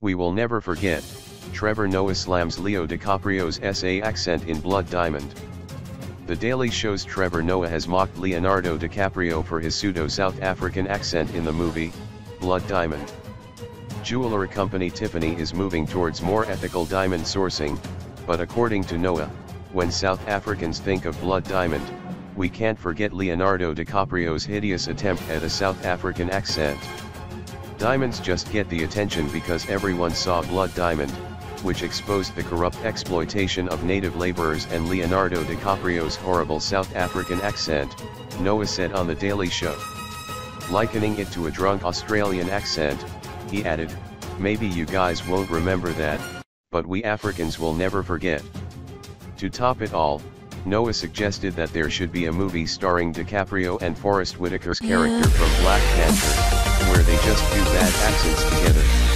We will never forget. Trevor Noah slams Leo DiCaprio's SA accent in Blood Diamond. The Daily Show's Trevor Noah has mocked Leonardo DiCaprio for his pseudo-South African accent in the movie, Blood Diamond. Jeweler company Tiffany is moving towards more ethical diamond sourcing, but according to Noah, when South Africans think of Blood Diamond, we can't forget Leonardo DiCaprio's hideous attempt at a South African accent. Diamonds just get the attention because everyone saw Blood Diamond, which exposed the corrupt exploitation of native laborers and Leonardo DiCaprio's horrible South African accent, Noah said on The Daily Show. Likening it to a drunk Australian accent, he added, "Maybe you guys won't remember that, but we Africans will never forget." To top it all, Noah suggested that there should be a movie starring DiCaprio and Forest Whitaker's character from Black Panther, where they just do bad accents together.